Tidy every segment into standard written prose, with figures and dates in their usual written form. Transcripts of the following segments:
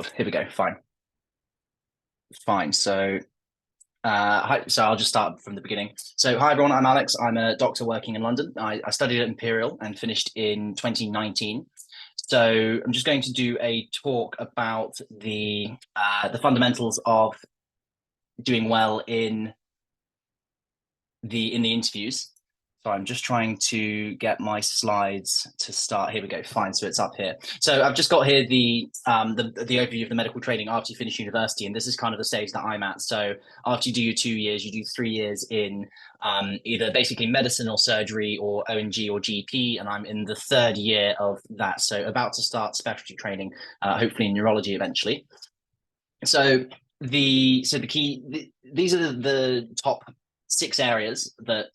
Record. Here we go. Fine. So I'll just start from the beginning. So, hi everyone. I'm Alex. I'm a doctor working in London. I studied at Imperial and finished in 2019. So, I'm just going to do a talk about the fundamentals of doing well in the interviews. So I'm just trying to get my slides to start. Here we go. Fine. So it's up here. So I've just got here the overview of the medical training after you finish university, and this is kind of the stage that I'm at. So after you do your 2 years, you do 3 years in either basically medicine or surgery or ONG or GP, and I'm in the third year of that. So about to start specialty training, hopefully in neurology eventually. So these are the top 6 areas that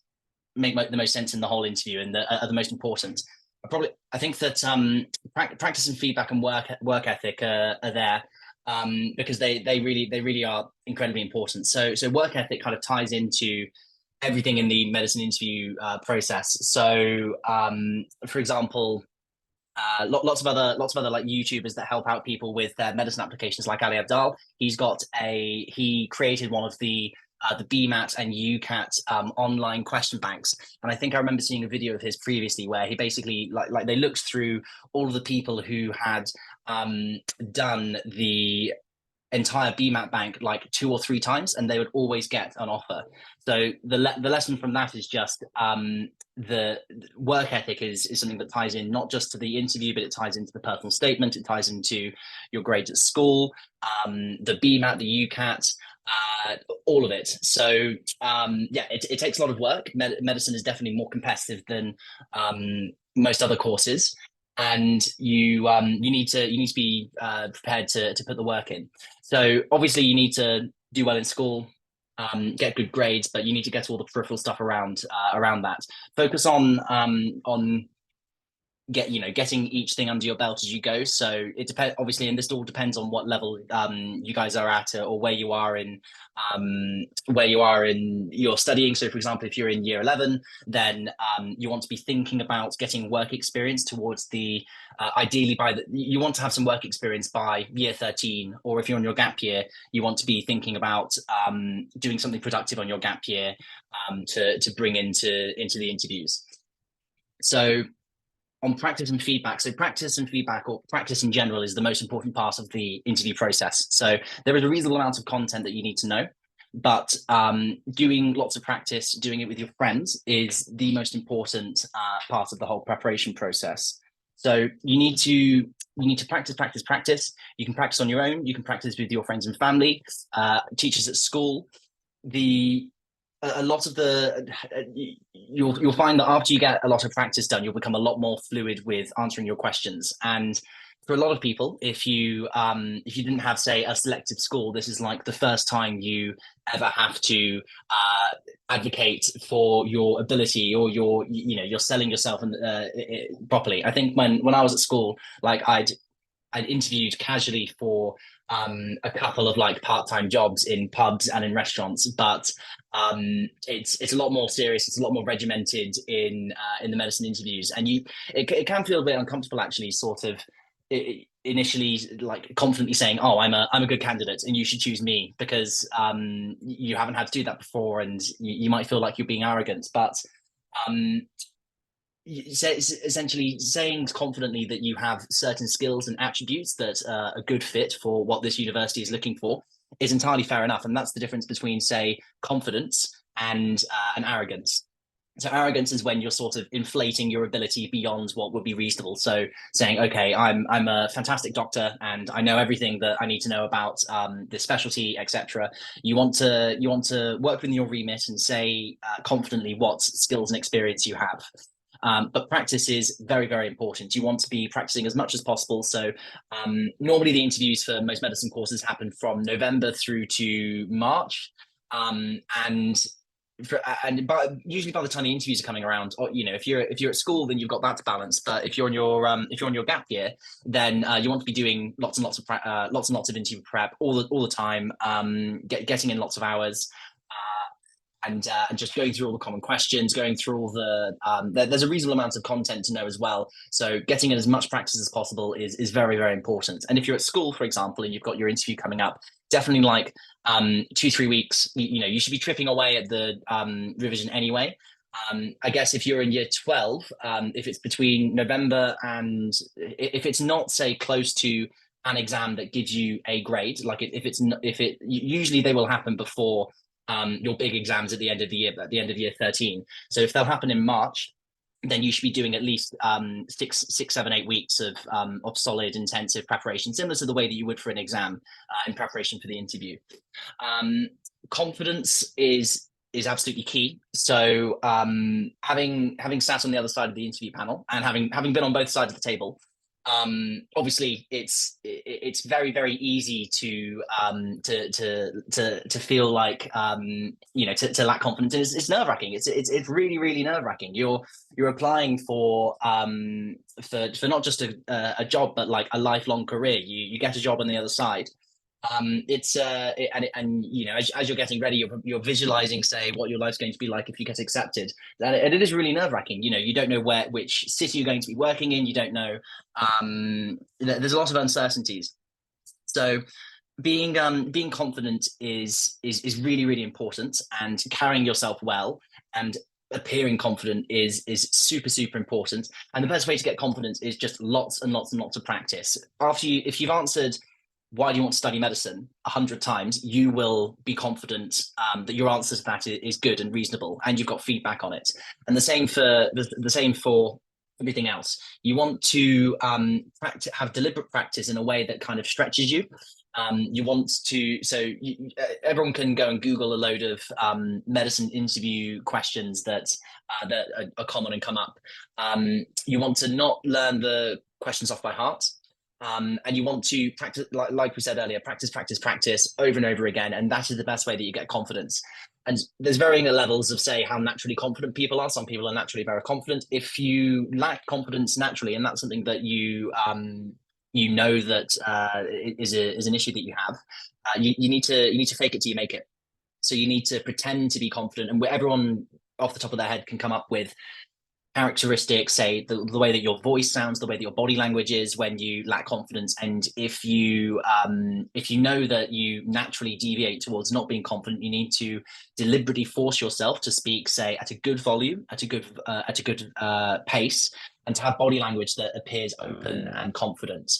make the most sense in the whole interview and are the most important. I think that practice and feedback and work ethic are there because they really are incredibly important. So work ethic kind of ties into everything in the medicine interview process. So for example, lots of other like YouTubers that help out people with their medicine applications, like Ali Abdaal. He created one of the BMAT and UCAT online question banks, and I think I remember seeing a video of his previously where he basically like they looked through all of the people who had done the entire BMAT bank like 2 or 3 times, and they would always get an offer. So the lesson from that is just the work ethic is something that ties in not just to the interview, but it ties into the personal statement, it ties into your grades at school, the BMAT, the UCAT, all of it. So yeah, it takes a lot of work. Medicine is definitely more competitive than most other courses, and you need to be prepared to put the work in. So obviously you need to do well in school, get good grades, but you need to get all the peripheral stuff around that. Focus on getting each thing under your belt as you go. So it depends, obviously, and this all depends on what level you guys are at, or where you are in your studying. So for example, if you're in year 11, then you want to be thinking about getting work experience towards the ideally you want to have some work experience by year 13, or if you're on your gap year, you want to be thinking about doing something productive on your gap year to bring into the interviews. So on practice and feedback. So practice and feedback, or practice in general, is the most important part of the interview process. So there is a reasonable amount of content that you need to know, but doing lots of practice, doing it with your friends, is the most important part of the whole preparation process. So you need to practice. You can practice on your own. You can practice with your friends and family, teachers at school. A lot of you'll find that after you get a lot of practice done, you'll become a lot more fluid with answering your questions. And for a lot of people, if you didn't have, say, a selective school, this is like the first time you ever have to advocate for your ability, or you're selling yourself properly. I think when I was at school, like I'd interviewed casually for a couple of like part-time jobs in pubs and in restaurants, but it's a lot more serious. It's a lot more regimented in the medicine interviews, and it can feel a bit uncomfortable actually, sort of initially, like confidently saying, "Oh, I'm a good candidate, and you should choose me," because you haven't had to do that before, and you might feel like you're being arrogant, but essentially saying confidently that you have certain skills and attributes that are a good fit for what this university is looking for is entirely fair enough. And that's the difference between, say, confidence and arrogance. So arrogance is when you're sort of inflating your ability beyond what would be reasonable. So saying, okay, I'm a fantastic doctor and I know everything that I need to know about this specialty, etc. You want to work within your remit and say confidently what skills and experience you have. But practice is very, very important. You want to be practicing as much as possible. So normally the interviews for most medicine courses happen from November through to March. Usually by the time the interviews are coming around, or if you're at school, then you've got that to balance. But if you're on your gap year, then you want to be doing lots and lots of interview prep all the time, getting in lots of hours. and just going through all the common questions, going through all the there's a reasonable amount of content to know as well. So getting in as much practice as possible is very, very important. And if you're at school, for example, and you've got your interview coming up, definitely like 2-3 weeks, you know, you should be tripping away at the revision anyway. I guess if you're in year 12, if it's between November and if it's not, say, close to an exam that gives you a grade, like if it usually they will happen before your big exams at the end of the year, at the end of year 13. So if they'll happen in March, then you should be doing at least 6, 7, 8 weeks of solid, intensive preparation, similar to the way that you would for an exam in preparation for the interview. Confidence is absolutely key. So having sat on the other side of the interview panel and having been on both sides of the table, obviously it's very, very easy to feel like you know, to lack confidence. It's nerve-wracking. It's really, really nerve-wracking. You're applying for not just a job, but like a lifelong career. You get a job on the other side. And you know, as you're getting ready, you're visualizing, say, what your life's going to be like if you get accepted. And it is really nerve-wracking. You know, you don't know which city you're going to be working in. You don't know. There's a lot of uncertainties. So being confident is really, really important, and carrying yourself well and appearing confident is super, super important. And the best way to get confidence is just lots and lots and lots of practice. If you've answered why do you want to study medicine 100 times, you will be confident that your answer to that is good and reasonable, and you've got feedback on it. And the same for everything else. You want to have deliberate practice in a way that kind of stretches you. You want to, everyone can go and Google a load of medicine interview questions that are common and come up. You want to not learn the questions off by heart. And you want to practice, like we said earlier, practice over and over again. And that is the best way that you get confidence. And there's varying levels of, say, how naturally confident people are. Some people are naturally very confident. If you lack confidence naturally, and that's something that you know that is an issue that you have, you need to fake it till you make it. So you need to pretend to be confident, and everyone off the top of their head can come up with characteristics, say the way that your voice sounds, the way that your body language is when you lack confidence. And if you know that you naturally deviate towards not being confident, you need to deliberately force yourself to speak, say, at a good volume, at a good pace, and to have body language that appears open and confident.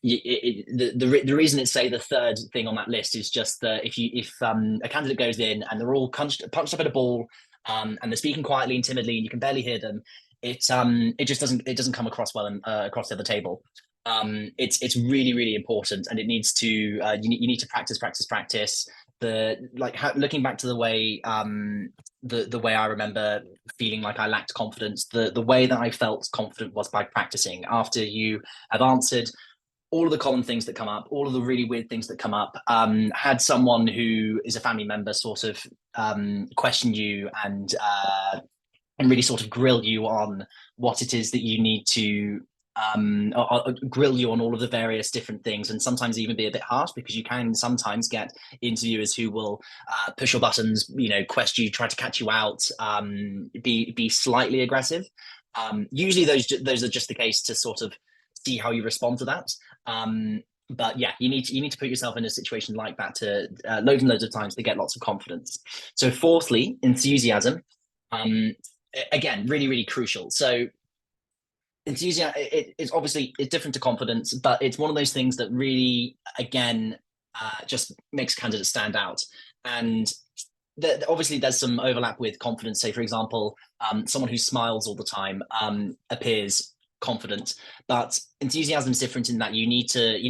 The reason it's, say, the third thing on that list is just that if a candidate goes in and they're all punched up at a ball, and they're speaking quietly and timidly, and you can barely hear them, it just doesn't come across well across the other table. It's really, really important, and it needs to you need to practice. Looking back to the way the way I remember feeling like I lacked confidence, the way that I felt confident was by practicing. After you have answered all of the common things that come up, all of the really weird things that come up, had someone who is a family member sort of question you and really sort of grill you on what it is that you need to grill you on all of the various different things, and sometimes even be a bit harsh, because you can sometimes get interviewers who will push your buttons, you know, question you, try to catch you out, be slightly aggressive. Usually those are just the case to sort of see how you respond to that. But yeah, you need to put yourself in a situation like that to loads and loads of times to get lots of confidence. So fourthly, enthusiasm. Again, really, really crucial. So enthusiasm, it's obviously it's different to confidence, but it's one of those things that really, again, just makes candidates stand out. And obviously there's some overlap with confidence. Say, for example, someone who smiles all the time appears confident, but enthusiasm is different in that you need to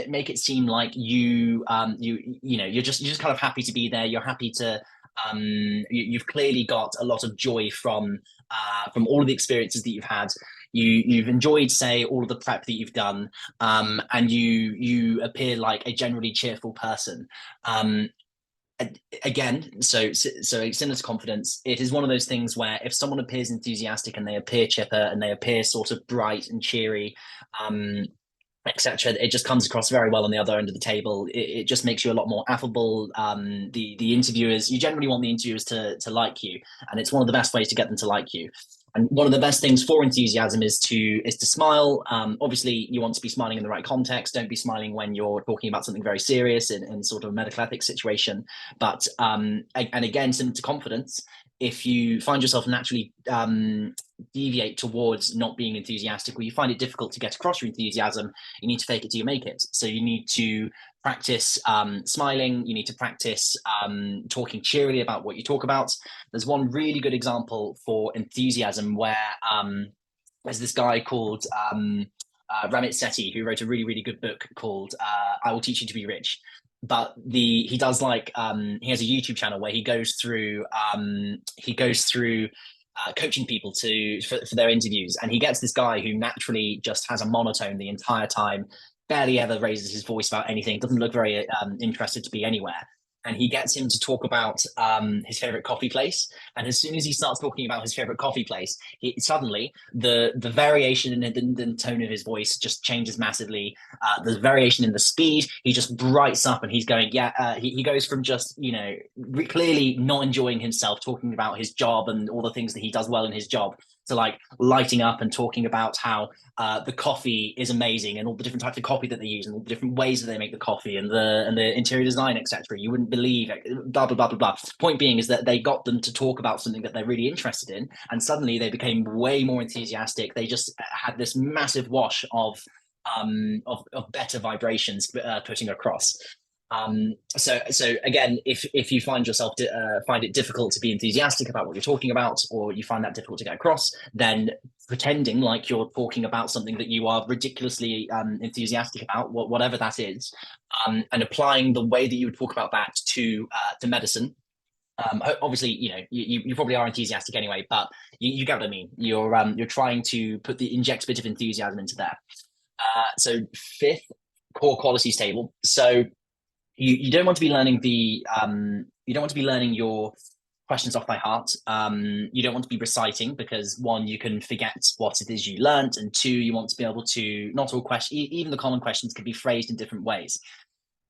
make it seem like you're just kind of happy to be there. You're happy to you've clearly got a lot of joy from all of the experiences that you've had. You've enjoyed, say, all of the prep that you've done, and you appear like a generally cheerful person. Again, so similar to confidence, it is one of those things where if someone appears enthusiastic and they appear chipper and they appear sort of bright and cheery, etc. It just comes across very well on the other end of the table. It just makes you a lot more affable. The interviewers, you generally want the interviewers to like you, and it's one of the best ways to get them to like you. And one of the best things for enthusiasm is to smile. Obviously, you want to be smiling in the right context. Don't be smiling when you're talking about something very serious in sort of a medical ethics situation. But and again, similar to confidence, if you find yourself naturally deviate towards not being enthusiastic, or you find it difficult to get across your enthusiasm, you need to fake it till you make it. So you need to practice smiling. You need to practice talking cheerily about what you talk about. There's one really good example for enthusiasm where there's this guy called Ramit Sethi, who wrote a really, really good book called I Will Teach You to Be Rich. But he does like he has a YouTube channel where he goes through coaching people for their interviews, and he gets this guy who naturally just has a monotone the entire time, barely ever raises his voice about anything, doesn't look very interested to be anywhere. And he gets him to talk about his favorite coffee place. And as soon as he starts talking about his favorite coffee place, suddenly the variation in the tone of his voice just changes massively. The variation in the speed, he just brights up, and he's going, he goes from just, clearly not enjoying himself, talking about his job and all the things that he does well in his job, to like lighting up and talking about how the coffee is amazing, and all the different types of coffee that they use, and all the different ways that they make the coffee, and the interior design, etc. You wouldn't believe, blah blah blah blah blah. Point being is that they got them to talk about something that they're really interested in, and suddenly they became way more enthusiastic. They just had this massive wash of better vibrations putting across. So again, if you find yourself find it difficult to be enthusiastic about what you're talking about, or you find that difficult to get across, then pretending like you're talking about something that you are ridiculously enthusiastic about, whatever that is, and applying the way that you would talk about that to medicine. Obviously, you probably are enthusiastic anyway, but you get what I mean. You're trying to inject a bit of enthusiasm into there. So fifth, core qualities table. So you don't want to be learning you don't want to be learning your questions off by heart. You don't want to be reciting, because one, you can forget what it is you learned, and two, you want to be able to, not all questions, even the common questions, can be phrased in different ways.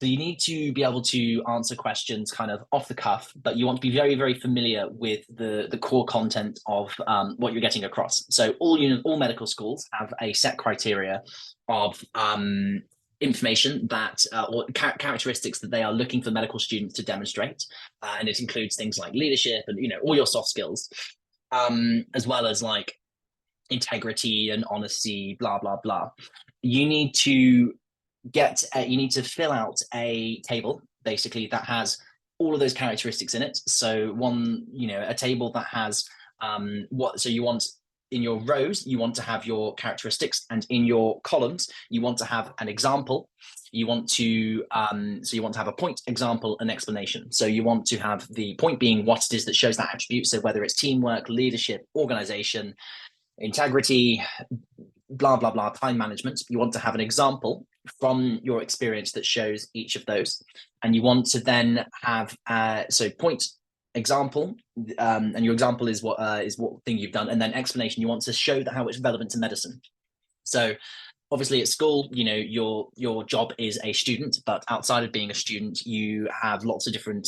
So you need to be able to answer questions kind of off the cuff, but you want to be very, very familiar with the core content of what you're getting across. So all medical schools have a set criteria of information that or characteristics that they are looking for medical students to demonstrate, and it includes things like leadership and all your soft skills, as well as like integrity and honesty, blah blah blah. You need to fill out a table basically that has all of those characteristics in it. So a table that has so you want, in your rows, you want to have your characteristics, and in your columns, you want to have an example. You want to have a point, example, and explanation. So you want to have the point being what it is that shows that attribute. So whether it's teamwork, leadership, organization, integrity, blah blah blah, time management. You want to have an example from your experience that shows each of those, and you want to then have so point, example, and your example is what thing you've done, and then explanation. You want to show how it's relevant to medicine. So obviously at school, your job is a student, but outside of being a student, you have lots of different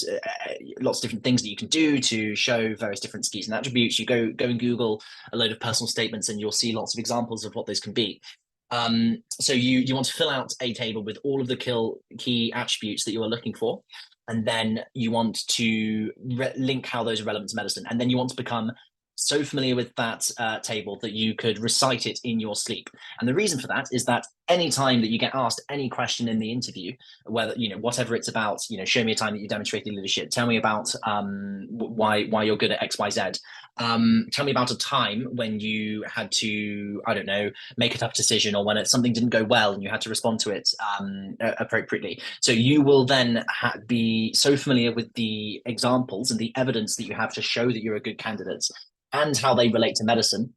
things that you can do to show various different skills and attributes. You go and Google a load of personal statements, and you'll see lots of examples of what those can be. So you want to fill out a table with all of the key attributes that you are looking for, and then you want to link how those are relevant to medicine, and then you want to become so familiar with that table that you could recite it in your sleep. And the reason for that is that any time that you get asked any question in the interview, whether whatever it's about, show me a time that you demonstrated leadership, tell me about why you're good at XYZ, tell me about a time when you had to, I don't know, make a tough decision, or when something didn't go well and you had to respond to it appropriately. So you will then be so familiar with the examples and the evidence that you have to show that you're a good candidate, and how they relate to medicine,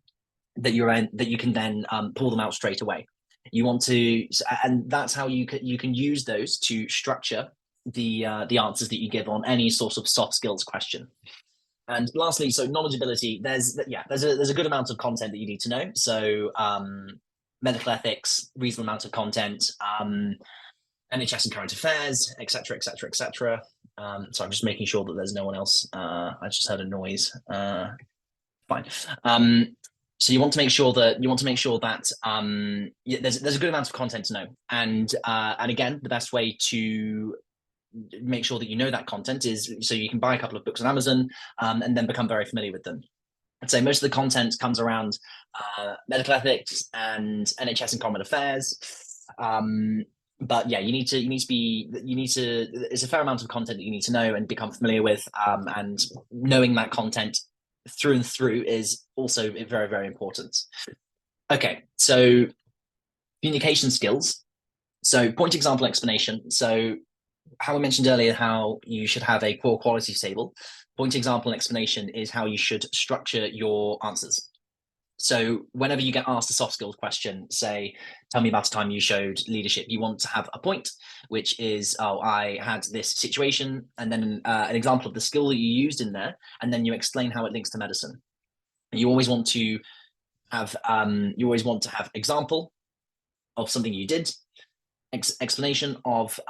that you can then pull them out straight away. You want to, and that's how you can use those to structure the answers that you give on any sort of soft skills question. And lastly, so knowledgeability. There's a good amount of content that you need to know. So medical ethics, reasonable amount of content, NHS and current affairs, etc., etc., etc. So I'm just making sure that there's no one else. I just heard a noise. Fine. So you want to make sure that there's a good amount of content to know, and again, the best way to make sure that you know that content is so you can buy a couple of books on Amazon and then become very familiar with them. I'd say most of the content comes around medical ethics and NHS and common affairs. But yeah, it's a fair amount of content that you need to know and become familiar with, and knowing that content through and through is also very, very important. Okay, so communication skills. So point, example, explanation. So how I mentioned earlier, how you should have a core quality table. Point, example, and explanation is how you should structure your answers. So whenever you get asked a soft skills question, say, tell me about a time you showed leadership, you want to have a point, which is, oh, I had this situation, and then an example of the skill that you used in there, and then you explain how it links to medicine. You always want to have example of something you did, explanation of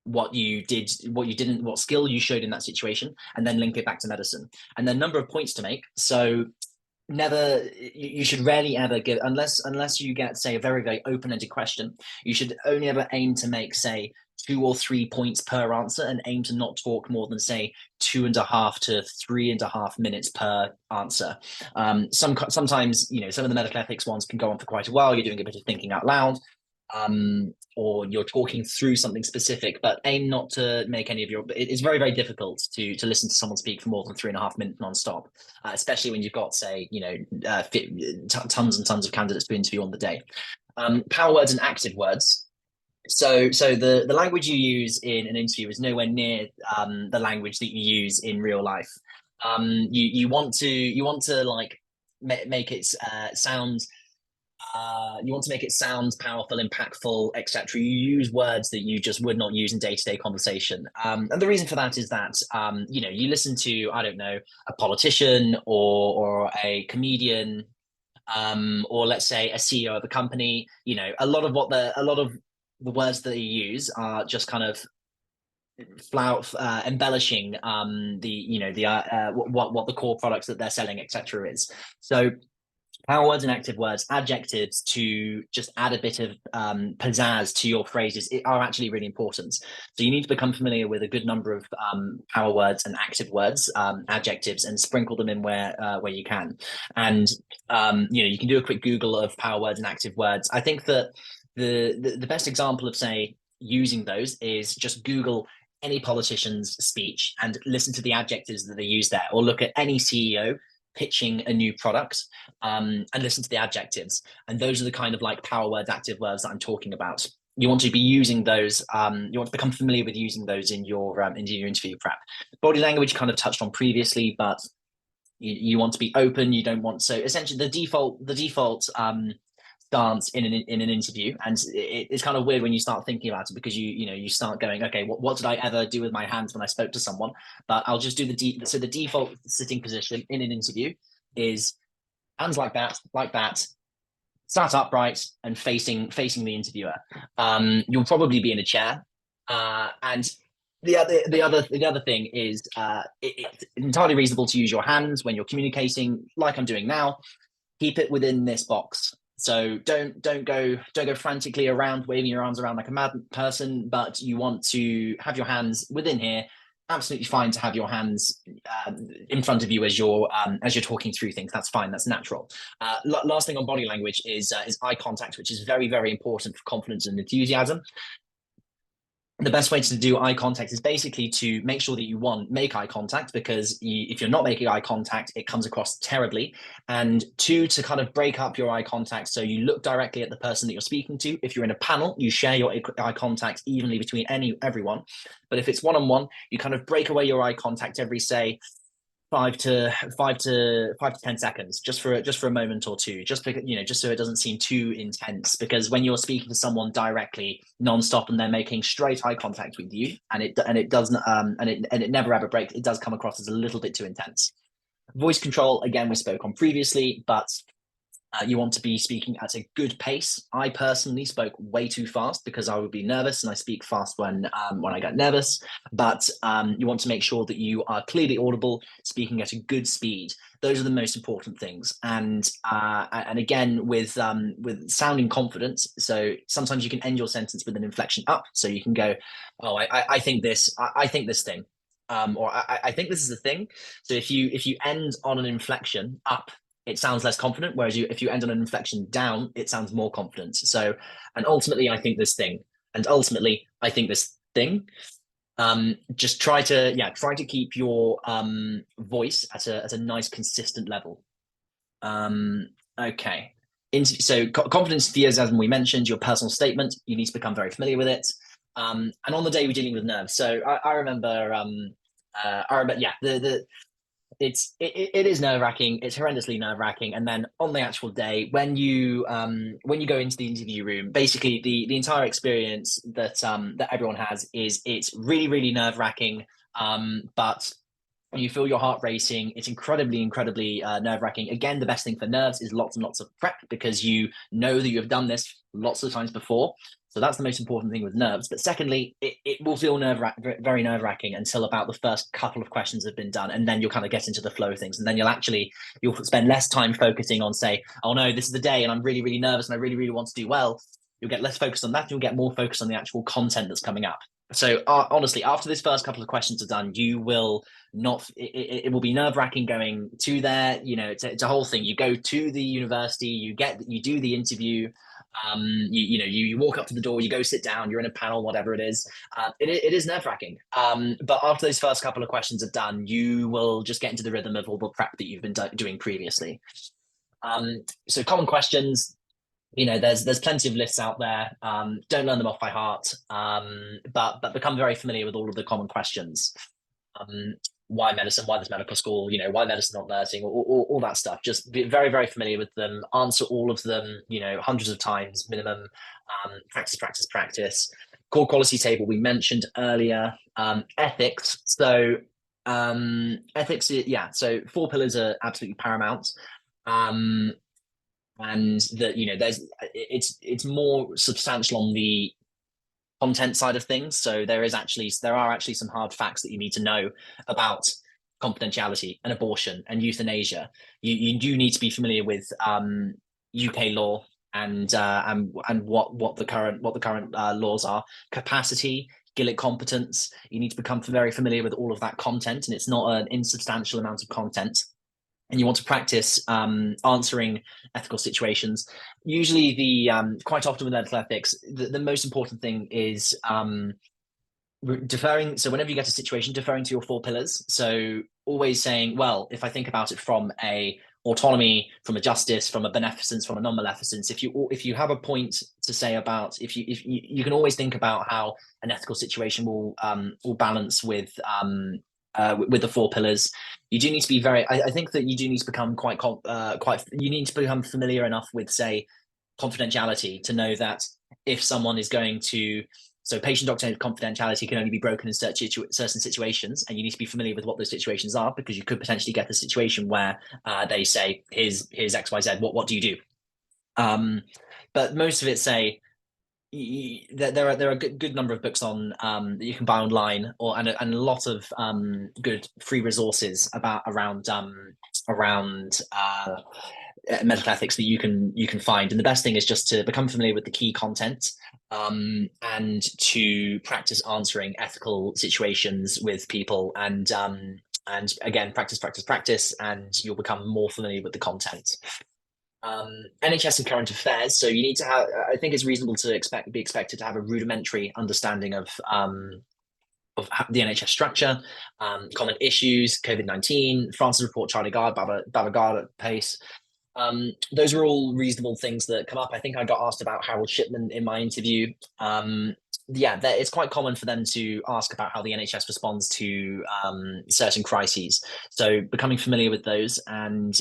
what you did, what you didn't, what skill you showed in that situation, and then link it back to medicine. And then number of points to make. So you should rarely ever give, unless you get, say, a very, very open-ended question, you should only ever aim to make, say, 2 or 3 points per answer, and aim to not talk more than, say, 2.5 to 3.5 minutes per answer. Sometimes, some of the medical ethics ones can go on for quite a while. You're doing a bit of thinking out loud, or you're talking through something specific, but aim not to make any of it's very, very difficult to listen to someone speak for more than 3.5 minutes non-stop, especially when you've got, say, tons and tons of candidates to interview on the day. Power words and active words. So the language you use in an interview is nowhere near the language that you use in real life. You want to like make it sound. You want to make it sound powerful, impactful, etc. You use words that you just would not use in day-to-day conversation. And the reason for that is that, you listen to, I don't know, a politician or a comedian, or let's say a CEO of a company, a lot of the words that you use are just kind of embellishing what the core products that they're selling, etc. is. So power words and active words, adjectives to just add a bit of pizzazz to your phrases are actually really important. So you need to become familiar with a good number of power words and active words, adjectives, and sprinkle them in where you can. And you can do a quick Google of power words and active words. I think that the best example of, say, using those is just Google any politician's speech and listen to the adjectives that they use there, or look at any CEO pitching a new product and listen to the adjectives. And those are the kind of like power words, active words that I'm talking about. You want to be using those. You want to become familiar with using those in your interview prep. Body language kind of touched on previously, but you want to be open. You don't want, so essentially the default stance in an interview, and it's kind of weird when you start thinking about it, because you start going, okay, what did I ever do with my hands when I spoke to someone? But I'll just do the default sitting position in an interview is hands like that, sat upright and facing the interviewer. You'll probably be in a chair, and the other thing is it's entirely reasonable to use your hands when you're communicating, like I'm doing now. Keep it within this box. So don't go frantically around waving your arms around like a mad person, but you want to have your hands within here. Absolutely fine to have your hands in front of you as you're talking through things. That's fine. That's natural. Last thing on body language is eye contact, which is very, very important for confidence and enthusiasm. The best way to do eye contact is basically to make sure that you make eye contact, because if you're not making eye contact, it comes across terribly. And 2, to kind of break up your eye contact, so you look directly at the person that you're speaking to. If you're in a panel, you share your eye contact evenly between everyone. But if it's one-on-one, you kind of break away your eye contact every, say, 5 to 10 seconds, just for a moment or two, just because, just so it doesn't seem too intense. Because when you're speaking to someone directly non-stop and they're making straight eye contact with you, and it doesn't and it never ever breaks, it does come across as a little bit too intense. Voice control, again, we spoke on previously, but You want to be speaking at a good pace. I personally spoke way too fast because I would be nervous, and I speak fast when I get nervous. But you want to make sure that you are clearly audible, speaking at a good speed. Those are the most important things. And again, with sounding confident. So sometimes you can end your sentence with an inflection up. So you can go, "Oh, I think this. I think this thing." Or I think this is the thing. So if you end on an inflection up, it sounds less confident. Whereas if you end on an inflection down, it sounds more confident. So, and ultimately, I think this thing, and ultimately, I think this thing. Just try to keep your voice at a nice consistent level. Okay. So confidence, enthusiasm, we mentioned your personal statement. You need to become very familiar with it. And on the day we're dealing with nerves. So I remember, yeah, it is nerve wracking. It's horrendously nerve wracking. And then on the actual day, when you go into the interview room, basically the entire experience that everyone has is it's really nerve wracking. But you feel your heart racing. It's incredibly nerve wracking. Again, the best thing for nerves is lots and lots of prep because you know that you have done this lots of times before. So that's the most important thing with nerves. But secondly, it will feel very nerve wracking until about the first couple of questions have been done. And then you'll kind of get into the flow of things. And then you'll spend less time focusing on, say, oh no, this is the day and I'm really nervous and I really want to do well. You'll get less focused on that. You'll get more focused on the actual content that's coming up. So honestly, after this first couple of questions are done, you will not, it will be nerve wracking going to there. You know, it's a whole thing. You go to the university, you do the interview. You walk up to the door, you go sit down, you're in a panel, whatever it is. It is nerve wracking. But after those first couple of questions are done, you will just get into the rhythm of all the prep that you've been doing previously. So common questions, there's plenty of lists out there. Don't learn them off by heart, but become very familiar with all of the common questions. Why medicine? Why this medical school? Why medicine, not nursing? All that stuff. Just be very familiar with them. Answer all of them. Hundreds of times minimum. Practice. Core quality table we mentioned earlier. Ethics. So ethics. Yeah. So 4 pillars are absolutely paramount. And that it's more substantial on the content side of things. So there are actually some hard facts that you need to know about confidentiality and abortion and euthanasia. You do need to be familiar with UK law and what the current laws are. Capacity, Gillick competence. You need to become very familiar with all of that content, and it's not an insubstantial amount of content. And you want to practice answering ethical situations. Usually, quite often with medical ethics, the most important thing is deferring. So whenever you get a situation, deferring to your 4 pillars. So always saying, well, if I think about it from a autonomy, from a justice, from a beneficence, from a non-maleficence, if you have a point to say about, if you can always think about how an ethical situation will balance with the 4 pillars. You do need to be I think that you do need to become you need to become familiar enough with, say, confidentiality to know that if someone is going to, so patient-doctor confidentiality can only be broken in certain situations, and you need to be familiar with what those situations are, because you could potentially get a situation where they say, here's XYZ, what do you do? But most of it say, there are a good number of books on that you can buy online, and a lot of good free resources around medical ethics that you can find. And the best thing is just to become familiar with the key content, and to practice answering ethical situations with people, and again, practice, and you'll become more familiar with the content. NHS and current affairs. So you need to have, I think it's reasonable to be expected to have a rudimentary understanding of the NHS structure, common issues, COVID-19, France's report, Charlie Gard, Babagar Pace. Those are all reasonable things that come up. I think I got asked about Harold Shipman in my interview. It's quite common for them to ask about how the NHS responds to certain crises. So becoming familiar with those, and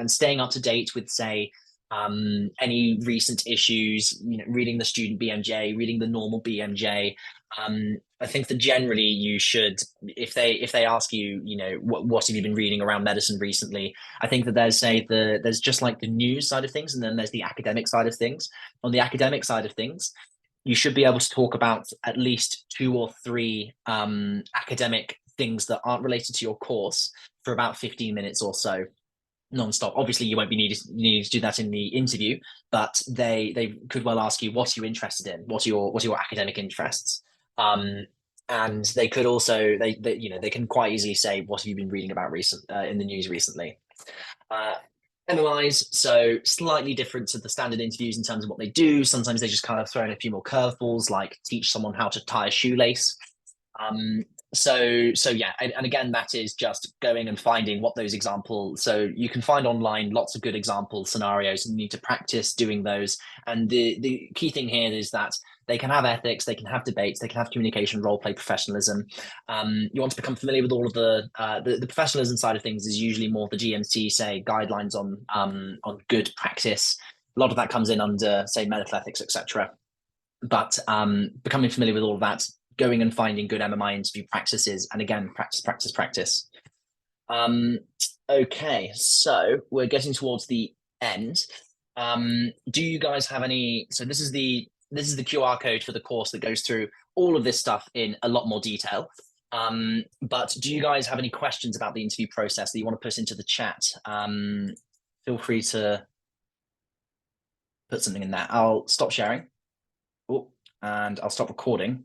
staying up to date with, say, any recent issues, reading the student BMJ, reading the normal BMJ. I think that generally you should, if they ask you, what have you been reading around medicine recently? I think that there's just like the news side of things, and then there's the academic side of things. On the academic side of things, you should be able to talk about at least two or three academic things that aren't related to your course for about 15 minutes or so non-stop. Obviously, you won't be needing to do that in the interview, but they could well ask you, what are you interested in? What are your academic interests? Um, and they could also they can quite easily say, what have you been reading about in the news recently? Uh, MMIs, so slightly different to the standard interviews in terms of what they do. Sometimes they just kind of throw in a few more curveballs, like teach someone how to tie a shoelace. Um, so yeah, and again, that is just going and finding what those examples. So you can find online lots of good example scenarios, and you need to practice doing those. And the key thing here is that they can have ethics, they can have debates, they can have communication, role play, professionalism. You want to become familiar with all of the professionalism side of things is usually more the GMC say guidelines on good practice. A lot of that comes in under say medical ethics, etc. But becoming familiar with all of that, going and finding good MMI interview practices, and again, practice, practice, practice. Um, okay, so we're getting towards the end. Do you guys have any? So this is the QR code for the course that goes through all of this stuff in a lot more detail. But do you guys have any questions about the interview process that you want to put into the chat? Feel free to put something in there. I'll stop sharing. Oh, and I'll stop recording.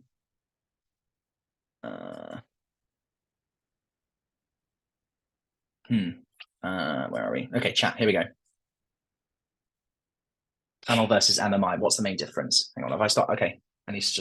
Where are we? Okay, chat. Here we go. Panel versus MMI. What's the main difference? Hang on. If I start, okay, I need to just